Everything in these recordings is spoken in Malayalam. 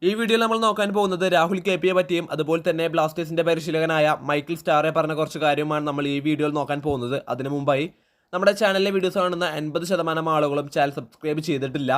ഈ വീഡിയോയിൽ നമ്മൾ നോക്കാൻ പോകുന്നത് രാഹുൽ കെ.പിയെ പറ്റിയും അതുപോലെ തന്നെ ബ്ലാസ്റ്റേഴ്സിന്റെ പരിശീലകനായ മൈക്കിൾ സ്റ്റാറെ പറഞ്ഞ കുറച്ച് കാര്യമാണ് നമ്മൾ ഈ വീഡിയോയിൽ നോക്കാൻ പോകുന്നത്. അതിനു മുമ്പായി നമ്മുടെ ചാനലിലെ വീഡിയോസ് കാണുന്ന 80% ആളുകളും ചാനൽ സബ്സ്ക്രൈബ് ചെയ്തിട്ടില്ല.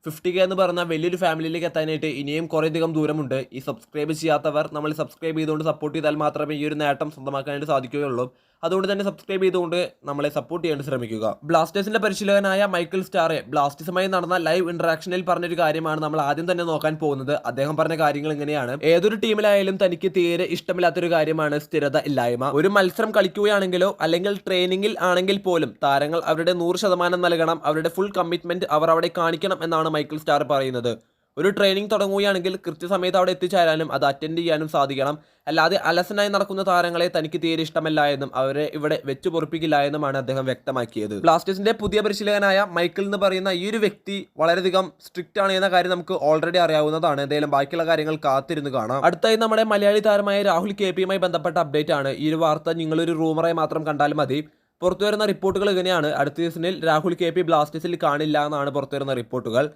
50K എന്ന് പറഞ്ഞ വലിയൊരു ഫാമിലിയിലേക്ക് എത്താനായിട്ട് ഇനിയും കുറേയധികം ദൂരമുണ്ട്. ഈ സബ്സ്ക്രൈബ് ചെയ്യാത്തവർ നമ്മൾ സബ്സ്ക്രൈബ് ചെയ്തുകൊണ്ട് സപ്പോർട്ട് ചെയ്താൽ മാത്രമേ ഈ ഒരു നേട്ടം സ്വന്തമാക്കാനായിട്ട് സാധിക്കുകയുള്ളൂ. അതുകൊണ്ട് തന്നെ സബ്സ്ക്രൈബ് ചെയ്തുകൊണ്ട് നമ്മളെ സപ്പോർട്ട് ചെയ്യാൻ ശ്രമിക്കുക. ബ്ലാസ്റ്റേഴ്സിന്റെ പരിശീലകനായ മൈക്കിൾ സ്റ്റാറെ ബ്ലാസ്റ്റേഴ്സുമായി നടന്ന ലൈവ് ഇന്ററാക്ഷനിൽ പറഞ്ഞൊരു കാര്യമാണ് നമ്മൾ ആദ്യം തന്നെ നോക്കാൻ പോകുന്നത്. അദ്ദേഹം പറഞ്ഞ കാര്യങ്ങൾ ഇങ്ങനെയാണ്: ഏതൊരു ടീമിലായാലും തനിക്ക് തീരെ ഇഷ്ടമില്ലാത്തൊരു കാര്യമാണ് സ്ഥിരത ഇല്ലായ്മ. ഒരു മത്സരം കളിക്കുകയാണെങ്കിലോ അല്ലെങ്കിൽ ട്രെയിനിങ്ങിൽ ആണെങ്കിൽ പോലും താരങ്ങൾ അവരുടെ 100% നൽകണം. അവരുടെ ഫുൾ കമ്മിറ്റ്മെന്റ് അവർ അവിടെ കാണിക്കണം എന്നാണ് മൈക്കിൾ സ്റ്റാർ പറയുന്നത്. ഒരു ട്രെയിനിങ് തുടങ്ങുകയാണെങ്കിൽ കൃത്യസമയത്ത് അവിടെ എത്തിച്ചേരാനും അത് അറ്റൻഡ് ചെയ്യാനും സാധിക്കണം. അല്ലാതെ അലസനായി നടക്കുന്ന താരങ്ങളെ തനിക്ക് തീരെ ഇഷ്ടമല്ല എന്നും അവരെ ഇവിടെ വെച്ചു പൊറിപ്പിക്കില്ല എന്നുമാണ് അദ്ദേഹം വ്യക്തമാക്കിയത്. ബ്ലാസ്റ്റേഴ്സിന്റെ പുതിയ പരിശീലകനായ മൈക്കിൾ എന്ന് പറയുന്ന ഈ ഒരു വ്യക്തി വളരെയധികം സ്ട്രിക്റ്റ് ആണ് എന്ന കാര്യം നമുക്ക് ഓൾറെഡി അറിയാവുന്നതാണ്. എന്തായാലും ബാക്കിയുള്ള കാര്യങ്ങൾ കാത്തിരുന്ന് കാണാം. അടുത്തായി നമ്മുടെ മലയാളി താരമായ രാഹുൽ കെ.പിയുമായി ബന്ധപ്പെട്ട അപ്ഡേറ്റ് ആണ്. ഈ ഒരു വാർത്ത നിങ്ങളൊരു റൂമറായി മാത്രം കണ്ടാൽ മതി. പുറത്തുവരുന്ന റിപ്പോർട്ടുകൾ ഇങ്ങനെയാണ്: അടുത്ത സീസണിൽ രാഹുൽ കെ.പി ബ്ലാസ്റ്റേഴ്സിൽ കാണില്ല എന്നാണ് പുറത്തുവരുന്ന റിപ്പോർട്ടുകൾ.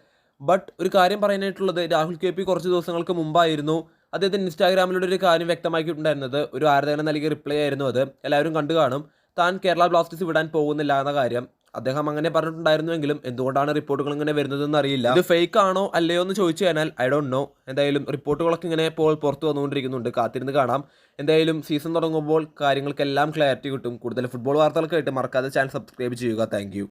ബട്ട് ഒരു കാര്യം പറയാനായിട്ടുള്ളത്, രാഹുൽ കെ.പി കുറച്ച് ദിവസങ്ങൾക്ക് മുമ്പായിരുന്നു അദ്ദേഹത്തിന് ഇൻസ്റ്റാഗ്രാമിലൂടെ ഒരു കാര്യം വ്യക്തമാക്കിയിട്ടുണ്ടായിരുന്നത്. ഒരു ആരാധകന് നൽകിയ റിപ്ലൈ ആയിരുന്നു അത്. എല്ലാവരും കണ്ടു കാണും. താൻ കേരള ബ്ലാസ്റ്റേഴ്സ് വിടാൻ പോകുന്നില്ല എന്ന കാര്യം അദ്ദേഹം അങ്ങനെ പറഞ്ഞിട്ടുണ്ടായിരുന്നുവെങ്കിലും എന്തുകൊണ്ടാണ് റിപ്പോർട്ടുകൾ ഇങ്ങനെ വരുന്നതെന്ന് അറിയില്ല. ഇത് ഫേക്ക് ആണോ അല്ലയോ എന്ന് ചോദിച്ചു കഴിഞ്ഞാൽ ഐ ഡോണ്ട് നോ. എന്തായാലും റിപ്പോർട്ടുകളൊക്കെ ഇങ്ങനെ ഇപ്പോൾ പുറത്തു വന്നുകൊണ്ടിരിക്കുന്നുണ്ട്. കാത്തിരുന്ന് കാണാം. എന്തായാലും സീസൺ തുടങ്ങുമ്പോൾ കാര്യങ്ങൾക്കെല്ലാം ക്ലാരിറ്റി കിട്ടും. കൂടുതൽ ഫുട്ബോൾ വാർത്തകൾക്കായിട്ട് മറക്കാതെ ചാനൽ സബ്സ്ക്രൈബ് ചെയ്യുക. താങ്ക്